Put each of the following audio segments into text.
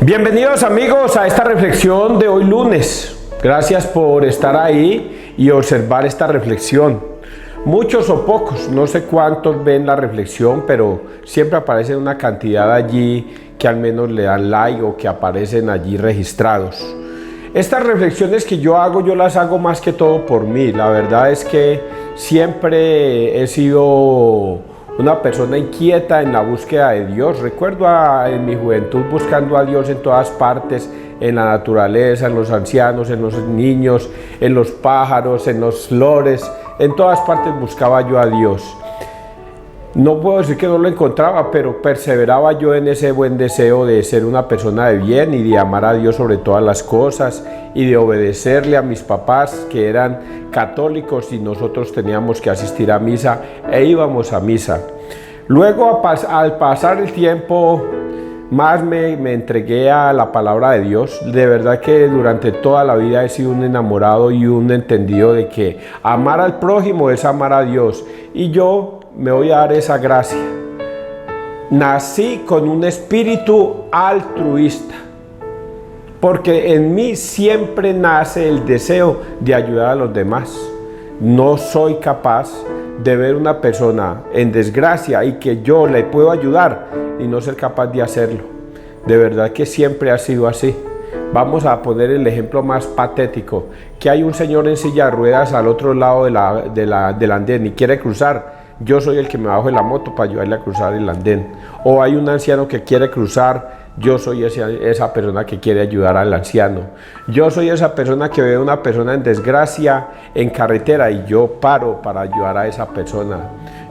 Bienvenidos amigos a esta reflexión de hoy lunes. Gracias por estar ahí y observar esta reflexión. Muchos o pocos, no sé cuántos ven la reflexión, pero siempre aparece una cantidad allí que al menos le dan like o que aparecen allí registrados. Estas reflexiones que yo las hago más que todo por mí. La verdad es que siempre he sido una persona inquieta en la búsqueda de Dios. Recuerdo en mi juventud buscando a Dios en todas partes, en la naturaleza, en los ancianos, en los niños, en los pájaros, en las flores, en todas partes buscaba yo a Dios. No puedo decir que no lo encontraba, pero perseveraba yo en ese buen deseo de ser una persona de bien y de amar a Dios sobre todas las cosas y de obedecerle a mis papás que eran católicos y nosotros teníamos que asistir a misa e íbamos a misa. Luego al pasar el tiempo más me entregué a la palabra de Dios. De verdad que durante toda la vida he sido un enamorado y un entendido de que amar al prójimo es amar a Dios, y yo me voy a dar esa gracia. Nací con un espíritu altruista, porque en mí siempre nace el deseo de ayudar a los demás. No soy capaz de ver una persona en desgracia y que yo le puedo ayudar y no ser capaz de hacerlo. De verdad que siempre ha sido así. Vamos a poner el ejemplo más patético, que hay un señor en silla de ruedas al otro lado del andén y quiere cruzar. Yo soy el que me bajo de la moto para ayudarle a cruzar el andén. O hay un anciano que quiere cruzar, yo soy esa persona que quiere ayudar al anciano. Yo soy esa persona que ve a una persona en desgracia en carretera y yo paro para ayudar a esa persona.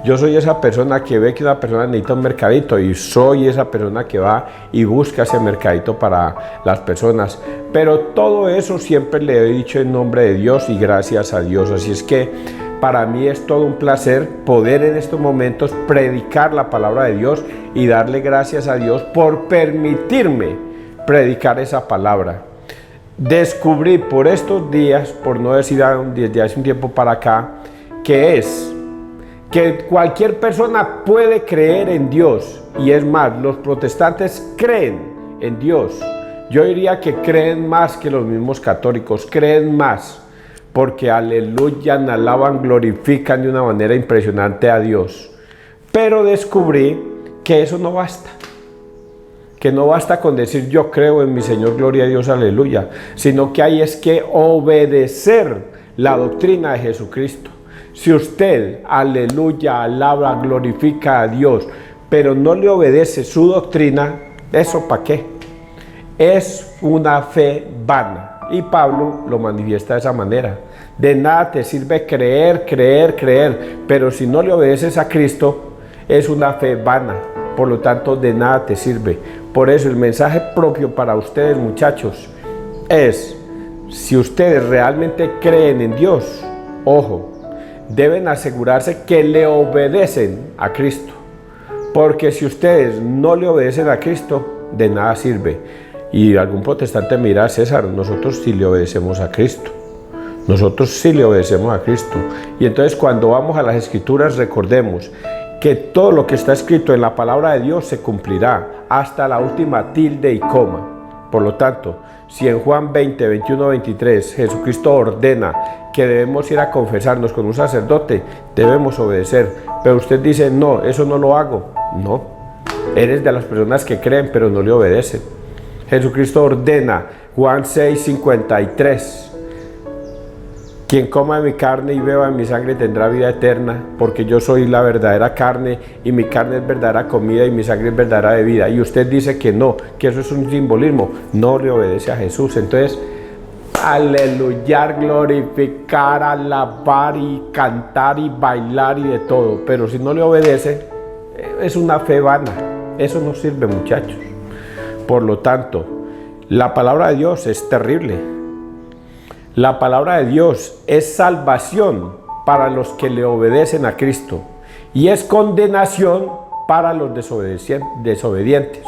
Yo soy esa persona que ve que una persona necesita un mercadito y soy esa persona que va y busca ese mercadito para las personas. Pero todo eso siempre le he dicho en nombre de Dios y gracias a Dios. Así es que para mí es todo un placer poder en estos momentos predicar la palabra de Dios y darle gracias a Dios por permitirme predicar esa palabra. Descubrí por estos días, por no decir desde hace un tiempo para acá, que cualquier persona puede creer en Dios, y es más, los protestantes creen en Dios. Yo diría que creen más que los mismos católicos, creen más, porque aleluyan, alaban, glorifican de una manera impresionante a Dios. Pero descubrí que eso no basta, que no basta con decir yo creo en mi Señor, gloria a Dios, aleluya, sino que hay es que obedecer la doctrina de Jesucristo. Si usted, aleluya, alaba, glorifica a Dios, pero no le obedece su doctrina, ¿eso para qué? Es una fe vana. Y Pablo lo manifiesta de esa manera. De nada te sirve creer, pero si no le obedeces a Cristo, es una fe vana. Por lo tanto, de nada te sirve. Por eso el mensaje propio para ustedes, muchachos, es: si ustedes realmente creen en Dios, ojo, deben asegurarse que le obedecen a Cristo. Porque si ustedes no le obedecen a Cristo, de nada sirve. Y algún protestante me dirá: César, nosotros sí le obedecemos a Cristo. Nosotros sí le obedecemos a Cristo. Y entonces cuando vamos a las Escrituras, recordemos que todo lo que está escrito en la palabra de Dios se cumplirá hasta la última tilde y coma. Por lo tanto, si en Juan 20, 21, 23 Jesucristo ordena que debemos ir a confesarnos con un sacerdote, debemos obedecer. Pero usted dice: no, eso no lo hago. No, eres de las personas que creen pero no le obedecen. Jesucristo ordena, Juan 6, 53, quien coma de mi carne y beba de mi sangre tendrá vida eterna, porque yo soy la verdadera carne y mi carne es verdadera comida y mi sangre es verdadera bebida. Y usted dice que no, que eso es un simbolismo, no le obedece a Jesús. Entonces, aleluyar, glorificar, alabar y cantar y bailar y de todo, pero si no le obedece, es una fe vana. Eso no sirve, muchachos. Por lo tanto, la palabra de Dios es terrible. La palabra de Dios es salvación para los que le obedecen a Cristo y es condenación para los desobedientes.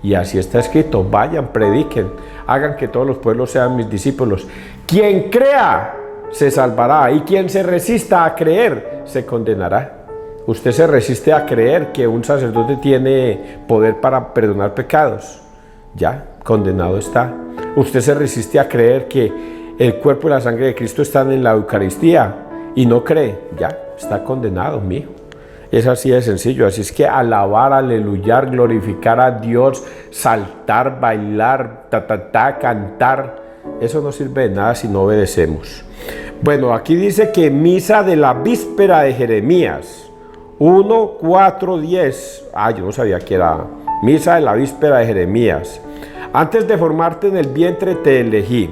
Y así está escrito: vayan, prediquen, hagan que todos los pueblos sean mis discípulos. Quien crea se salvará y quien se resista a creer se condenará. Usted se resiste a creer que un sacerdote tiene poder para perdonar pecados. ya, condenado está. Usted se resiste a creer que el cuerpo y la sangre de Cristo están en la Eucaristía y no cree, ya, está condenado, mijo. Es así de sencillo. Así es que alabar, aleluyar, glorificar a Dios, saltar, bailar, cantar, eso no sirve de nada si no obedecemos. Bueno, aquí dice que misa de la víspera de Jeremías 1, 4, 10. Yo no sabía que era misa de la víspera de Jeremías. Antes de formarte en el vientre te elegí.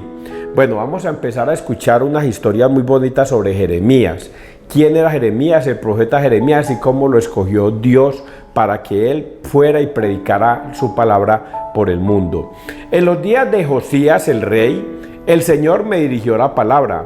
Bueno, vamos a empezar a escuchar unas historias muy bonitas sobre Jeremías. ¿Quién era Jeremías, el profeta Jeremías, y cómo lo escogió Dios para que él fuera y predicara su palabra por el mundo? En los días de Josías, el rey, el Señor me dirigió la palabra.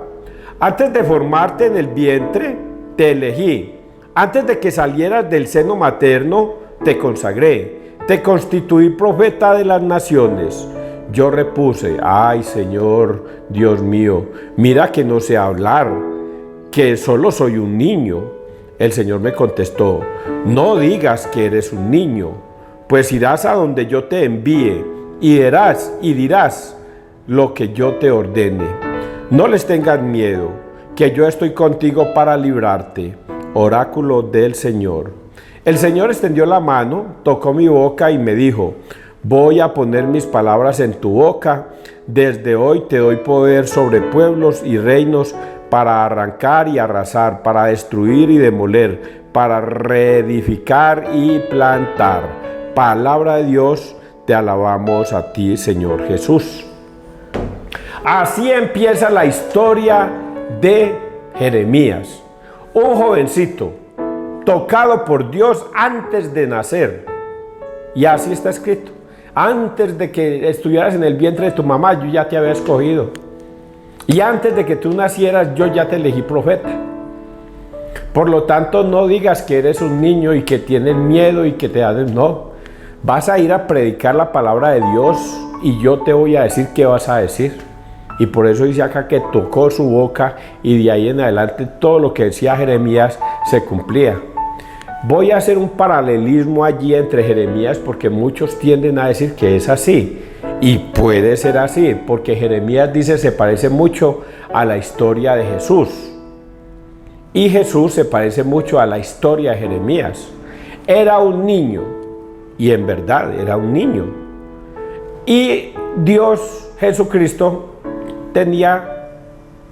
Antes de formarte en el vientre, te elegí. Antes de que salieras del seno materno, te consagré. Te constituí profeta de las naciones. Yo repuse, ay Señor, Dios mío, mira que no sé hablar, que solo soy un niño. El Señor me contestó, no digas que eres un niño, pues irás a donde yo te envíe y dirás lo que yo te ordene. No les tengas miedo, que yo estoy contigo para librarte. Oráculo del Señor. El Señor extendió la mano, tocó mi boca y me dijo, voy a poner mis palabras en tu boca. Desde hoy te doy poder sobre pueblos y reinos para arrancar y arrasar, para destruir y demoler, para reedificar y plantar. Palabra de Dios, te alabamos a ti, Señor Jesús. Así empieza la historia de Jeremías, un jovencito tocado por Dios antes de nacer. Y así está escrito. Antes de que estuvieras en el vientre de tu mamá, yo ya te había escogido. Y antes de que tú nacieras, yo ya te elegí profeta. Por lo tanto, no digas que eres un niño y que tienes miedo y que te hacen. No, vas a ir a predicar la palabra de Dios y yo te voy a decir qué vas a decir. Y por eso dice acá que tocó su boca y de ahí en adelante todo lo que decía Jeremías se cumplía. Voy a hacer un paralelismo allí entre Jeremías porque muchos tienden a decir que es así. Y puede ser así, porque Jeremías dice se parece mucho a la historia de Jesús. Y Jesús se parece mucho a la historia de Jeremías. Era un niño, y en verdad era un niño. Y Dios, Jesucristo, tenía,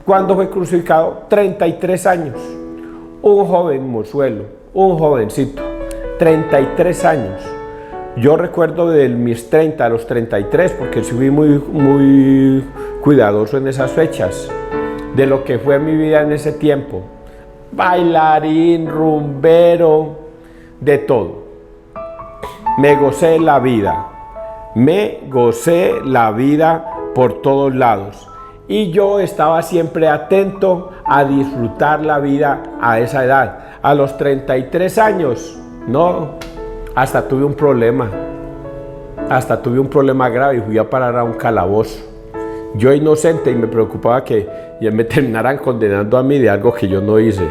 cuando fue crucificado, 33 años. Un joven mozuelo, un jovencito, 33 años. Yo recuerdo de mis 30 a los 33, porque fui muy cuidadoso en esas fechas, de lo que fue mi vida en ese tiempo. Bailarín, rumbero, de todo. Me gocé la vida por todos lados. Y yo estaba siempre atento a disfrutar la vida a esa edad. A los 33 años, no, hasta tuve un problema grave y fui a parar a un calabozo. Yo inocente y me preocupaba que ya me terminaran condenando a mí de algo que yo no hice.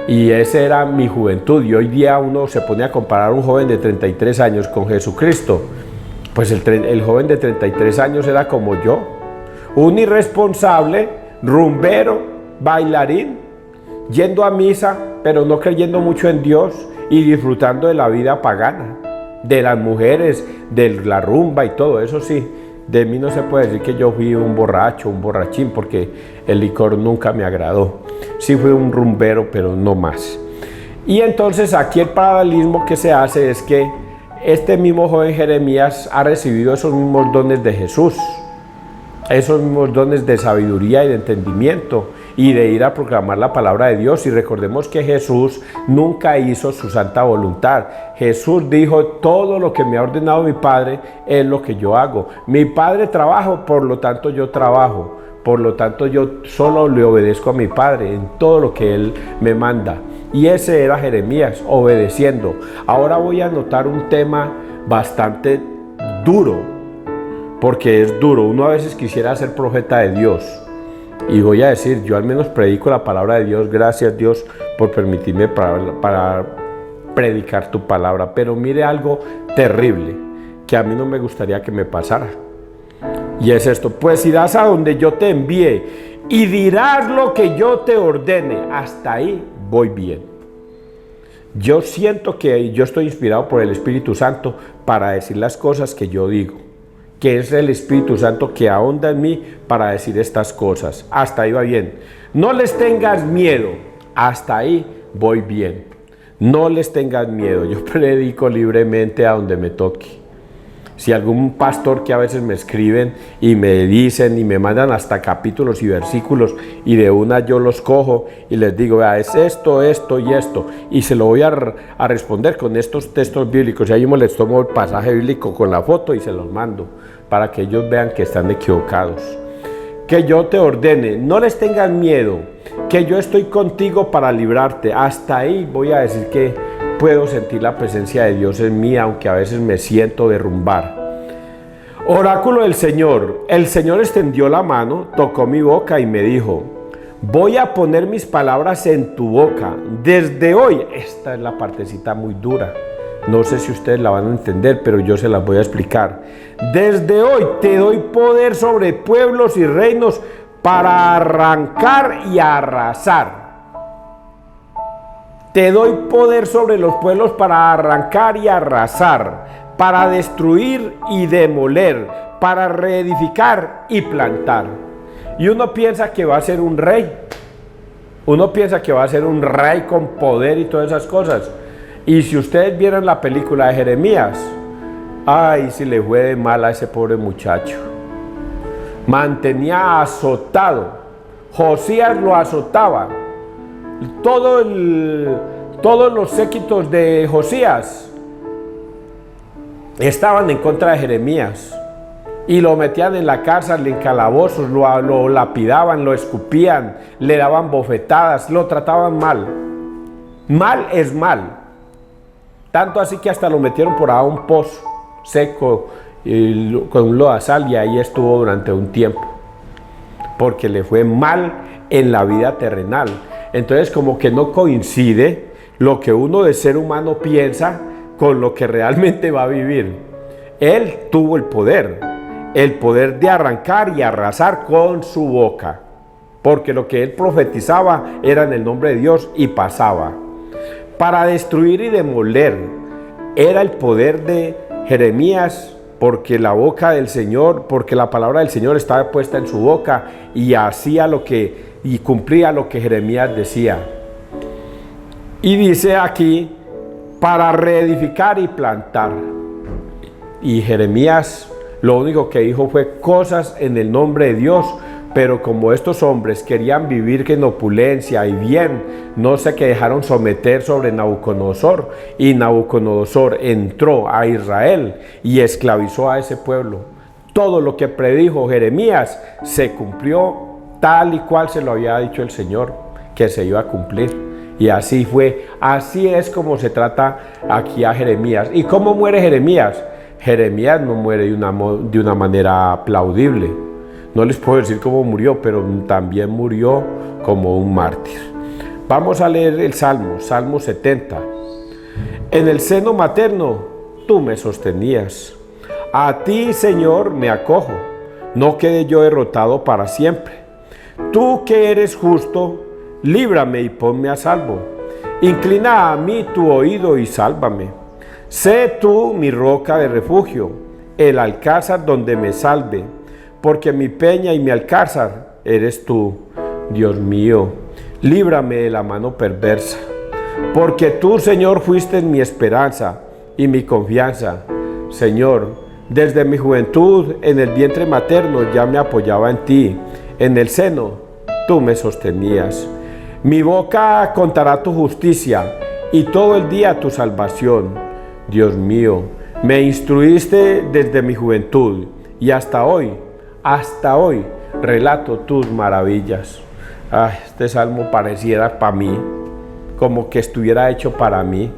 Y esa era mi juventud. Y hoy día uno se pone a comparar a un joven de 33 años con Jesucristo. Pues el joven de 33 años era como yo. Un irresponsable, rumbero, bailarín, yendo a misa, pero no creyendo mucho en Dios y disfrutando de la vida pagana, de las mujeres, de la rumba y todo eso. Sí, de mí no se puede decir que yo fui un borracho, un borrachín, porque el licor nunca me agradó. Sí fui un rumbero, pero no más. Y entonces aquí el paralelismo que se hace es que este mismo joven Jeremías ha recibido esos mismos dones de Jesús, esos mismos dones de sabiduría y de entendimiento y de ir a proclamar la palabra de Dios. Y recordemos que Jesús nunca hizo su santa voluntad. Jesús dijo, todo lo que me ha ordenado mi Padre es lo que yo hago. Mi Padre trabaja, por lo tanto yo trabajo. Por lo tanto yo solo le obedezco a mi Padre en todo lo que Él me manda. Y ese era Jeremías, obedeciendo. Ahora voy a anotar un tema bastante duro, porque es duro. Uno a veces quisiera ser profeta de Dios. Y voy a decir, yo al menos predico la palabra de Dios. Gracias Dios por permitirme para predicar tu palabra. Pero mire algo terrible. que a mí no me gustaría que me pasara. Y es esto: pues irás a donde yo te envíe y dirás lo que yo te ordene. Hasta ahí voy bien. Yo siento que yo estoy inspirado por el Espíritu Santo para decir las cosas que yo digo, que es el Espíritu Santo que ahonda en mí para decir estas cosas. Hasta ahí va bien. No les tengas miedo. Hasta ahí voy bien. No les tengas miedo. Yo predico libremente a donde me toque. Si algún pastor que a veces me escriben y me dicen y me mandan hasta capítulos y versículos, y de una yo los cojo y les digo: vea, es esto, esto y esto, y se lo voy a responder con estos textos bíblicos, y ahí yo les tomo el pasaje bíblico con la foto y se los mando para que ellos vean que están equivocados. Que yo te ordene, no les tengas miedo, que yo estoy contigo para librarte. Hasta ahí voy a decir que puedo sentir la presencia de Dios en mí, aunque a veces me siento derrumbar. Oráculo del Señor. El Señor extendió la mano, tocó mi boca y me dijo: voy a poner mis palabras en tu boca. Desde hoy, esta es la partecita muy dura, no sé si ustedes la van a entender, pero yo se las voy a explicar. Desde hoy te doy poder sobre pueblos y reinos para arrancar y arrasar. Te doy poder sobre los pueblos para arrancar y arrasar, para destruir y demoler, para reedificar y plantar. Y uno piensa que va a ser un rey. Uno piensa que va a ser un rey con poder y todas esas cosas. Y si ustedes vieron la película de Jeremías, ay, si le fue de mal a ese pobre muchacho. Mantenía azotado. Josías lo azotaba. Todos los séquitos de Josías estaban en contra de Jeremías y lo metían en la cárcel, en calabozos, lo lapidaban, lo escupían, le daban bofetadas, lo trataban mal. Mal es mal. Tanto así que hasta lo metieron por ahí a un pozo seco con un lodazal, y ahí estuvo durante un tiempo porque le fue mal en la vida terrenal. Entonces, como que no coincide lo que uno de ser humano piensa con lo que realmente va a vivir. Él tuvo el poder de arrancar y arrasar con su boca, porque lo que él profetizaba era en el nombre de Dios y pasaba. Para destruir y demoler era el poder de Jeremías, porque la boca del Señor, porque la palabra del Señor estaba puesta en su boca y hacía y cumplía lo que Jeremías decía. Y dice aquí: para reedificar y plantar. Y Jeremías lo único que dijo fue cosas en el nombre de Dios, pero como estos hombres querían vivir en opulencia y bien, no se dejaron someter sobre Nabucodonosor, y Nabucodonosor entró a Israel y esclavizó a ese pueblo. Todo lo que predijo Jeremías se cumplió tal y cual se lo había dicho el Señor que se iba a cumplir. Y así fue, así es como se trata aquí a Jeremías. ¿Y cómo muere Jeremías? Jeremías no muere de una manera aplaudible. No les puedo decir cómo murió, pero también murió como un mártir. Vamos a leer el Salmo, Salmo 70. En el seno materno tú me sostenías. A ti, Señor, me acojo. No quede yo derrotado para siempre. Tú que eres justo, líbrame y ponme a salvo. Inclina a mí tu oído y sálvame. Sé tú mi roca de refugio, el alcázar donde me salve, porque mi peña y mi alcázar eres tú, Dios mío. Líbrame de la mano perversa, porque tú, Señor, fuiste mi esperanza y mi confianza. Señor, desde mi juventud en el vientre materno ya me apoyaba en ti. En el seno tú me sostenías. Mi boca contará tu justicia y todo el día tu salvación. Dios mío, me instruiste desde mi juventud y hasta hoy relato tus maravillas. Ay, este salmo pareciera para mí, como que estuviera hecho para mí.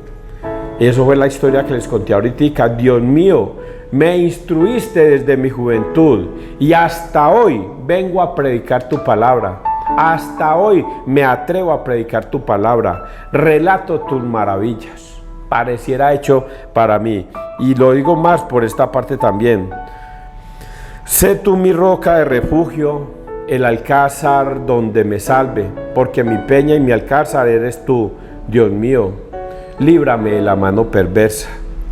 Eso fue la historia que les conté ahorita. Dios mío, me instruiste desde mi juventud y hasta hoy vengo a predicar tu palabra. Hasta hoy me atrevo a predicar tu palabra. Relato tus maravillas. pareciera hecho para mí. Y lo digo más por esta parte también. Sé tú mi roca de refugio, el alcázar donde me salve, porque mi peña y mi alcázar eres tú, Dios mío. Líbrame de la mano perversa.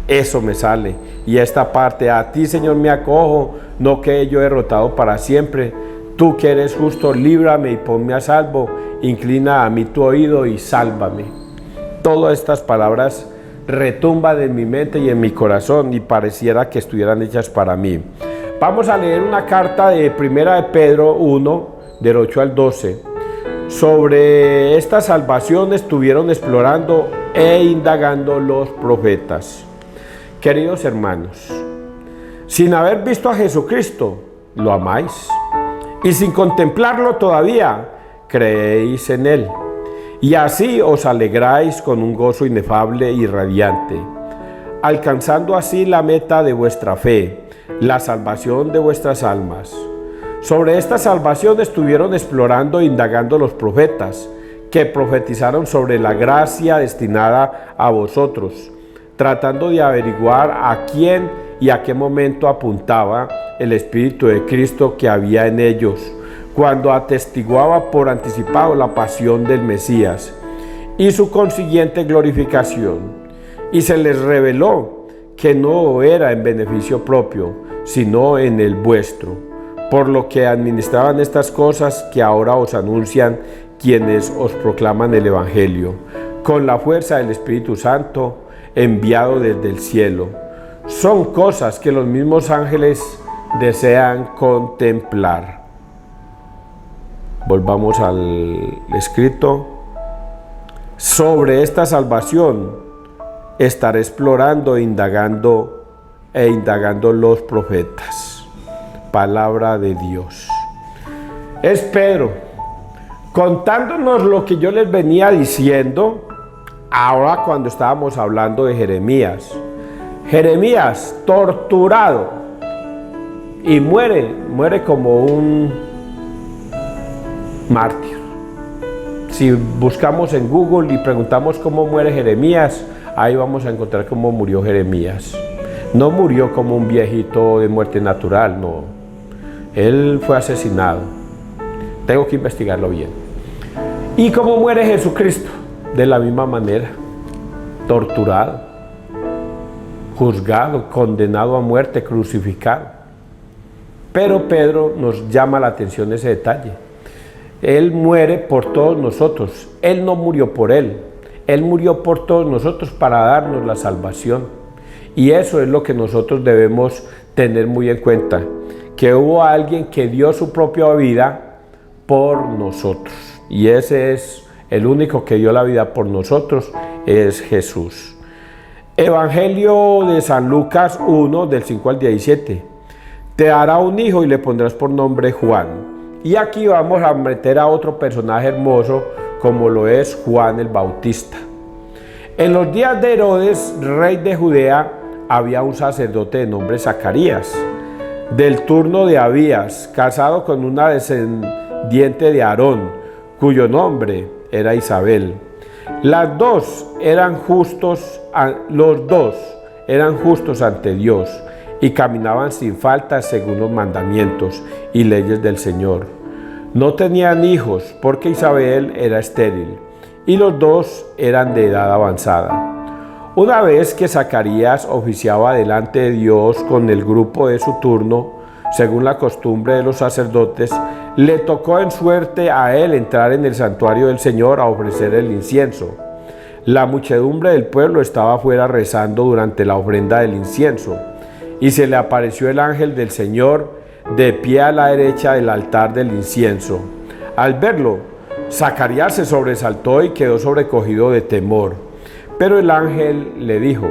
Eso me sale. Y esta parte, a ti, Señor, me acojo, no quede yo derrotado para siempre. Tú que eres justo, líbrame y ponme a salvo. Inclina a mí tu oído y sálvame. Todas estas palabras retumban en mi mente y en mi corazón y pareciera que estuvieran hechas para mí. Vamos a leer una carta de 1 de Pedro 1, del 8 al 12. Sobre esta salvación estuvieron explorando e indagando los profetas. Queridos hermanos, sin haber visto a Jesucristo, ¿lo amáis? Y sin contemplarlo todavía, creéis en Él. Y así os alegráis con un gozo inefable y radiante, alcanzando así la meta de vuestra fe, la salvación de vuestras almas. Sobre esta salvación estuvieron explorando e indagando los profetas, que profetizaron sobre la gracia destinada a vosotros, tratando de averiguar a quién y a qué momento apuntaba el Espíritu de Cristo que había en ellos, cuando atestiguaba por anticipado la pasión del Mesías y su consiguiente glorificación. Y se les reveló que no era en beneficio propio, sino en el vuestro, por lo que administraban estas cosas que ahora os anuncian quienes os proclaman el Evangelio, con la fuerza del Espíritu Santo, enviado desde el cielo. Son cosas que los mismos ángeles desean contemplar. Volvamos al escrito. Sobre esta salvación estaré explorando e indagando los profetas. Palabra de Dios. Es Pedro contándonos lo que yo les venía diciendo ahora cuando estábamos hablando de Jeremías. Jeremías torturado y muere como un mártir. Si buscamos en Google y preguntamos cómo muere Jeremías, ahí vamos a encontrar cómo murió Jeremías. No murió como un viejito de muerte natural, no. Él fue asesinado. Tengo que investigarlo bien. ¿Y cómo muere Jesucristo? De la misma manera, torturado, juzgado, condenado a muerte, crucificado. Pero Pedro nos llama la atención ese detalle. Él muere por todos nosotros. Él no murió por él. Él murió por todos nosotros para darnos la salvación. Y eso es lo que nosotros debemos tener muy en cuenta. Que hubo alguien que dio su propia vida por nosotros. Y ese es el único que dio la vida por nosotros, es Jesús. Evangelio de San Lucas 1, del 5 al 17. Te dará un hijo y le pondrás por nombre Juan. Y aquí vamos a meter a otro personaje hermoso como lo es Juan el Bautista. En los días de Herodes, rey de Judea, había un sacerdote de nombre Zacarías, del turno de Abías, casado con una descendiente de Aarón, cuyo nombre era Isabel. Los dos eran justos ante Dios y caminaban sin falta según los mandamientos y leyes del Señor. No tenían hijos porque Isabel era estéril y los dos eran de edad avanzada. Una vez que Zacarías oficiaba delante de Dios con el grupo de su turno, según la costumbre de los sacerdotes, le tocó en suerte a él entrar en el santuario del Señor a ofrecer el incienso. La muchedumbre del pueblo estaba afuera rezando durante la ofrenda del incienso, y se le apareció el ángel del Señor de pie a la derecha del altar del incienso. Al verlo, Zacarías se sobresaltó y quedó sobrecogido de temor. Pero el ángel le dijo: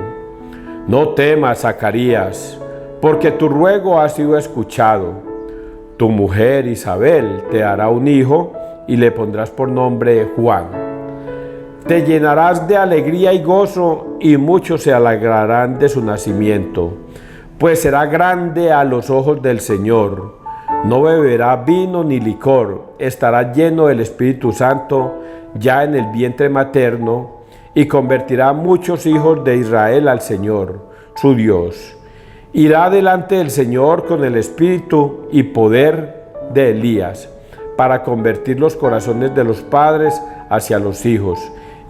no temas, Zacarías, porque tu ruego ha sido escuchado. Tu mujer Isabel te dará un hijo y le pondrás por nombre Juan. Te llenarás de alegría y gozo, y muchos se alegrarán de su nacimiento, pues será grande a los ojos del Señor. No beberá vino ni licor, estará lleno del Espíritu Santo ya en el vientre materno, y convertirá a muchos hijos de Israel al Señor, su Dios. Irá delante del Señor con el espíritu y poder de Elías, para convertir los corazones de los padres hacia los hijos,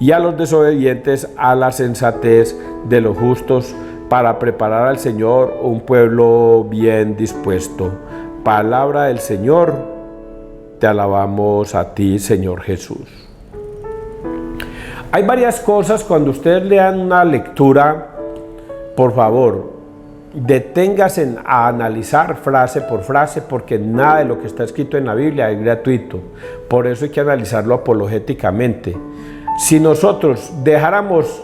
y a los desobedientes a la sensatez de los justos, para preparar al Señor un pueblo bien dispuesto. Palabra del Señor, te alabamos a ti, Señor Jesús. Hay varias cosas cuando ustedes lean una lectura, por favor, deténgase a analizar frase por frase, porque nada de lo que está escrito en la Biblia es gratuito. Por eso hay que analizarlo apologéticamente. Si nosotros dejáramos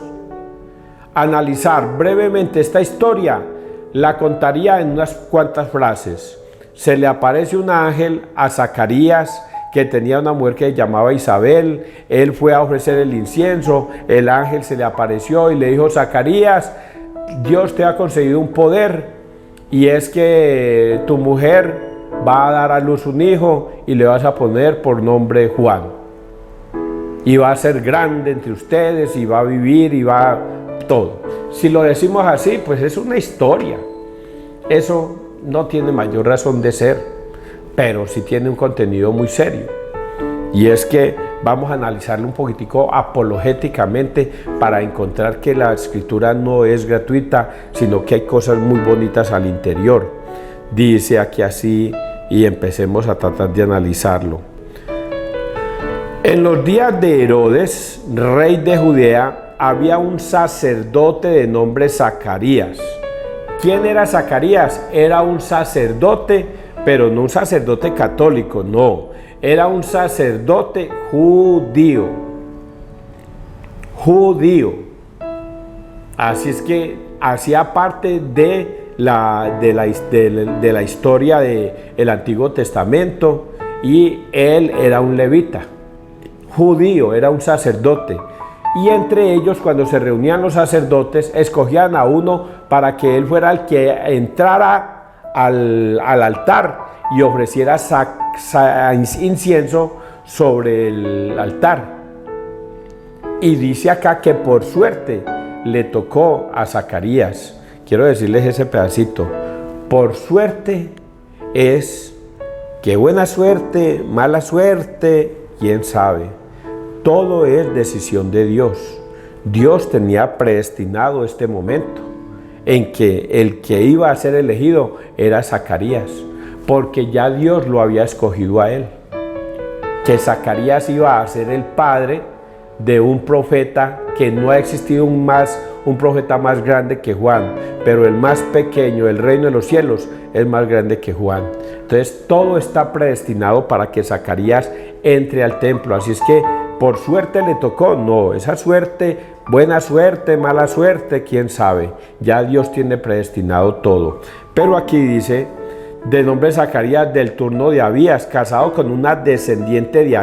analizar brevemente esta historia, la contaría en unas cuantas frases. Se le aparece un ángel a Zacarías, que tenía una mujer que se llamaba Isabel. Él fue a ofrecer el incienso, el ángel se le apareció y le dijo: Zacarías, Dios te ha concedido un poder, y es que tu mujer va a dar a luz un hijo y le vas a poner por nombre Juan, y va a ser grande entre ustedes y va a vivir y va todo. Si lo decimos así, pues es una historia, eso no tiene mayor razón de ser, pero sí tiene un contenido muy serio, y es que vamos a analizarlo un poquitico apologéticamente para encontrar que la escritura no es gratuita, sino que hay cosas muy bonitas al interior. Dice aquí así, y empecemos a tratar de analizarlo. En los días de Herodes, rey de Judea, había un sacerdote de nombre Zacarías. ¿Quién era Zacarías? Era un sacerdote, pero no un sacerdote católico, no. Era un sacerdote judío. Así es que hacía parte de la historia del Antiguo Testamento, y él era un levita. Judío, era un sacerdote. Y entre ellos, cuando se reunían los sacerdotes, escogían a uno para que él fuera el que entrara al altar y ofreciera incienso sobre el altar. Y dice acá que por suerte le tocó a Zacarías. Quiero decirles ese pedacito. Por suerte es que buena suerte, mala suerte, quién sabe. Todo es decisión de Dios. Dios tenía predestinado este momento en que el que iba a ser elegido era Zacarías, porque ya Dios lo había escogido a él, que Zacarías iba a ser el padre de un profeta, que no ha existido un profeta más grande que Juan, pero el más pequeño del reino de los cielos es más grande que Juan. Entonces todo está predestinado para que Zacarías entre al templo. Así es que por suerte le tocó, no, esa suerte, buena suerte, mala suerte, quién sabe, ya Dios tiene predestinado todo. Pero aquí dice, de nombre Zacarías, del turno de Abías, casado con una descendiente de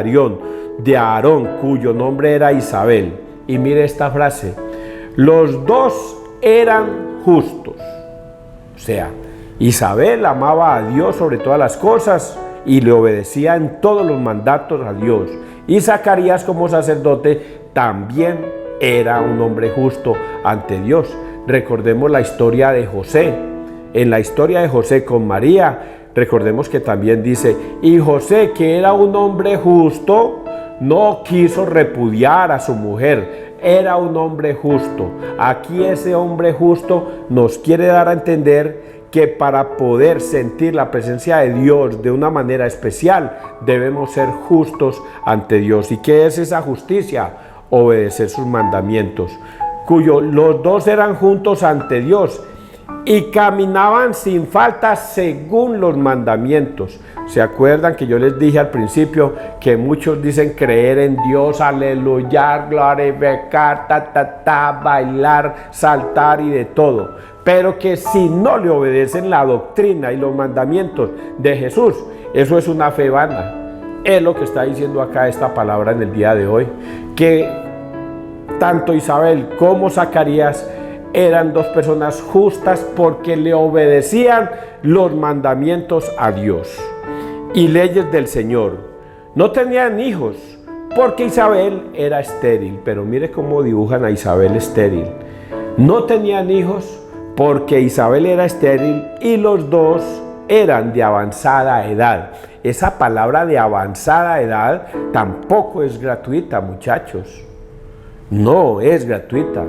Aarón, cuyo nombre era Isabel. Y mire esta frase: los dos eran justos. O sea, Isabel amaba a Dios sobre todas las cosas y le obedecía en todos los mandatos a Dios. Y Zacarías, como sacerdote, también era un hombre justo ante Dios. Recordemos la historia de José. En la historia de José con María, recordemos que también dice: y José, que era un hombre justo, no quiso repudiar a su mujer. Era un hombre justo. Aquí ese hombre justo nos quiere dar a entender que para poder sentir la presencia de Dios de una manera especial, debemos ser justos ante Dios. ¿Y qué es esa justicia? Obedecer sus mandamientos. Los dos eran juntos ante Dios y caminaban sin falta según los mandamientos. ¿Se acuerdan que yo les dije al principio que muchos dicen creer en Dios, aleluya, glorificar, bailar, saltar y de todo? Pero que si no le obedecen la doctrina y los mandamientos de Jesús, eso es una fe vana. Es lo que está diciendo acá esta palabra en el día de hoy, que tanto Isabel como Zacarías eran dos personas justas porque le obedecían los mandamientos a Dios y leyes del Señor. No tenían hijos, porque Isabel era estéril. Pero mire cómo dibujan a Isabel estéril. No tenían hijos porque Isabel era estéril y los dos eran de avanzada edad. Esa palabra de avanzada edad tampoco es gratuita, muchachos. No es gratuita.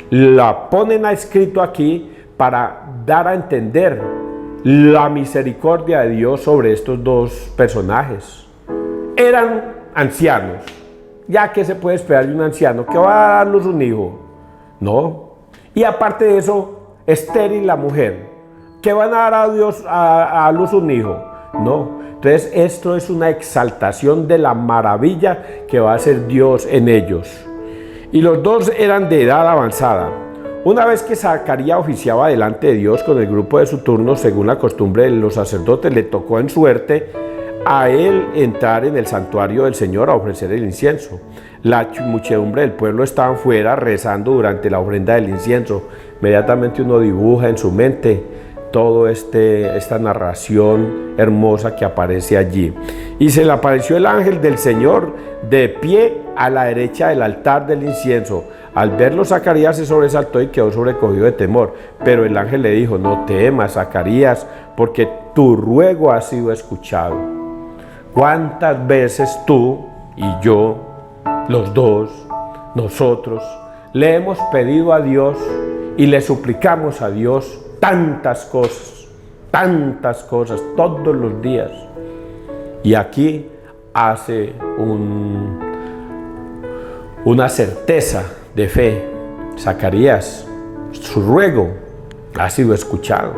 La ponen a escrito aquí para dar a entender la misericordia de Dios sobre estos dos personajes. Eran ancianos. Ya que se puede esperar de un anciano que va a darnos un hijo. No. Y aparte de eso, estéril la mujer, que van a dar a Dios a luz un hijo. No. Entonces esto es una exaltación de la maravilla que va a hacer Dios en ellos. Y los dos eran de edad avanzada. Una vez que Zacarías oficiaba delante de Dios con el grupo de su turno, según la costumbre de los sacerdotes, le tocó en suerte a él entrar en el santuario del Señor a ofrecer el incienso. La muchedumbre del pueblo estaban fuera rezando durante la ofrenda del incienso. Inmediatamente uno dibuja en su mente toda esta narración hermosa que aparece allí. Y se le apareció el ángel del Señor de pie a la derecha del altar del incienso. Al verlo, Zacarías se sobresaltó y quedó sobrecogido de temor. Pero el ángel le dijo: no temas, Zacarías, porque tu ruego ha sido escuchado. ¿Cuántas veces tú y yo, los dos, nosotros, le hemos pedido a Dios y le suplicamos a Dios tantas cosas, todos los días? Y aquí hace una certeza de fe. Zacarías, su ruego ha sido escuchado.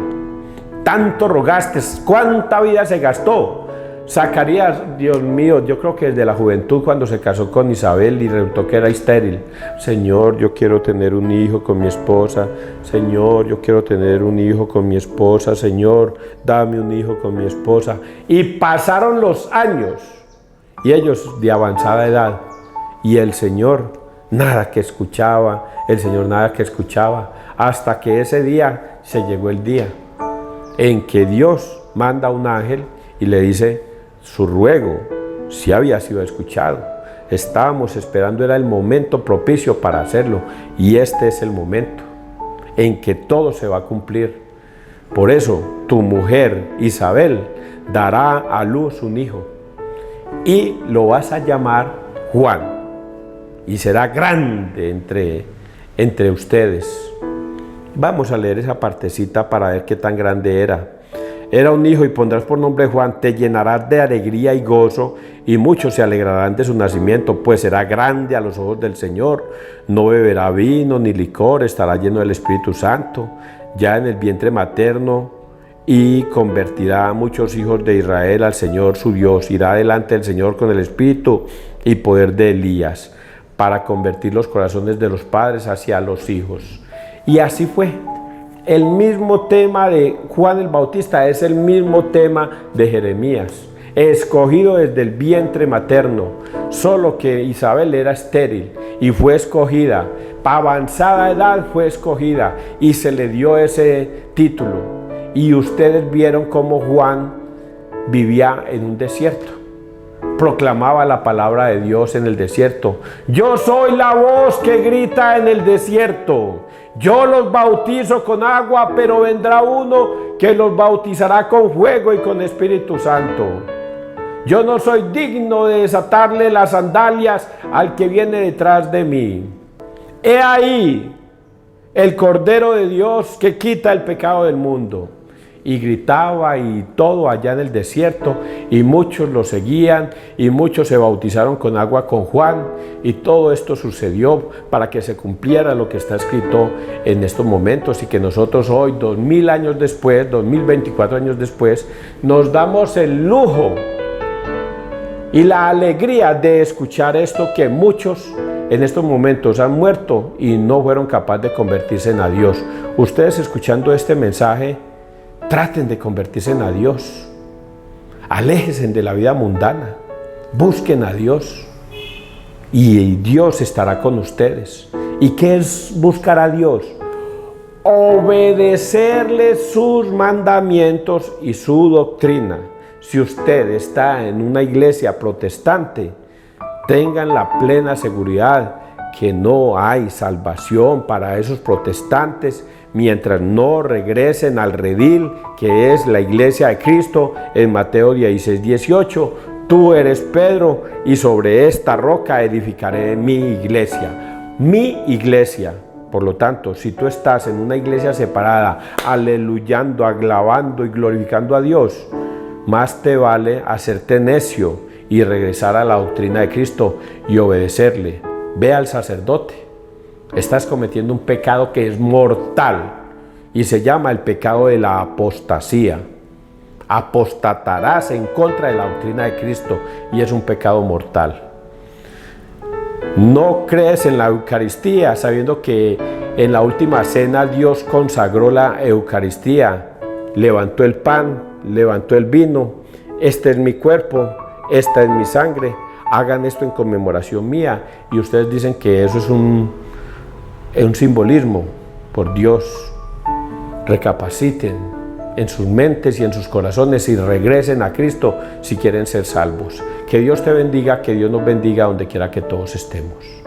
Tanto rogaste, ¿cuánta vida se gastó? Zacarías, Dios mío, yo creo que desde la juventud, cuando se casó con Isabel y resultó que era estéril: Señor, yo quiero tener un hijo con mi esposa. Señor, yo quiero tener un hijo con mi esposa. Señor, dame un hijo con mi esposa. Y pasaron los años, y ellos de avanzada edad, y el Señor nada que escuchaba, hasta que ese día se llegó el día en que Dios manda un ángel y le dice: su ruego sí había sido escuchado. Estábamos esperando, era el momento propicio para hacerlo, y este es el momento en que todo se va a cumplir. Por eso tu mujer Isabel dará a luz un hijo y lo vas a llamar Juan, y será grande entre ustedes. Vamos a leer esa partecita para ver qué tan grande era. Era un hijo y pondrás por nombre Juan, te llenarás de alegría y gozo, y muchos se alegrarán de su nacimiento, pues será grande a los ojos del Señor. No beberá vino ni licor, estará lleno del Espíritu Santo, ya en el vientre materno, y convertirá a muchos hijos de Israel al Señor su Dios. Irá delante del Señor con el espíritu y poder de Elías, para convertir los corazones de los padres hacia los hijos. Y así fue. El mismo tema de Juan el Bautista es el mismo tema de Jeremías, escogido desde el vientre materno, solo que Isabel era estéril y fue escogida, para avanzada edad fue escogida, y se le dio ese título. Y ustedes vieron cómo Juan vivía en un desierto, proclamaba la palabra de Dios en el desierto. Yo soy la voz que grita en el desierto. Yo los bautizo con agua, pero vendrá uno que los bautizará con fuego y con Espíritu Santo. Yo no soy digno de desatarle las sandalias al que viene detrás de mí. He ahí el Cordero de Dios que quita el pecado del mundo. Y gritaba y todo allá en el desierto, y muchos lo seguían, y muchos se bautizaron con agua con Juan, y todo esto sucedió para que se cumpliera lo que está escrito en estos momentos, y que nosotros hoy, 2000 años después, 2024 años después, nos damos el lujo y la alegría de escuchar esto, que muchos en estos momentos han muerto y no fueron capaces de convertirse en a Dios. Ustedes, escuchando este mensaje, traten de convertirse en a Dios. Aléjense de la vida mundana. Busquen a Dios. Y Dios estará con ustedes. ¿Y qué es buscar a Dios? Obedecerle sus mandamientos y su doctrina. Si usted está en una iglesia protestante, Tengan la plena seguridad que no hay salvación para esos protestantes mientras no regresen al redil que es la iglesia de Cristo en Mateo 16:18. Tú eres Pedro y sobre esta roca edificaré mi iglesia. Mi iglesia. Por lo tanto, si tú estás en una iglesia separada, aleluyando, alabando y glorificando a Dios, más te vale hacerte necio y regresar a la doctrina de Cristo y obedecerle. Ve al sacerdote. Estás cometiendo un pecado que es mortal y se llama el pecado de la apostasía. Apostatarás en contra de la doctrina de Cristo y es un pecado mortal. No crees en la Eucaristía sabiendo que en la última cena Dios consagró la Eucaristía, levantó el pan, levantó el vino. Este es mi cuerpo, esta es mi sangre, hagan esto en conmemoración mía. Y ustedes dicen que eso es un simbolismo. Por Dios, recapaciten en sus mentes y en sus corazones y regresen a Cristo si quieren ser salvos. Que Dios te bendiga, que Dios nos bendiga donde quiera que todos estemos.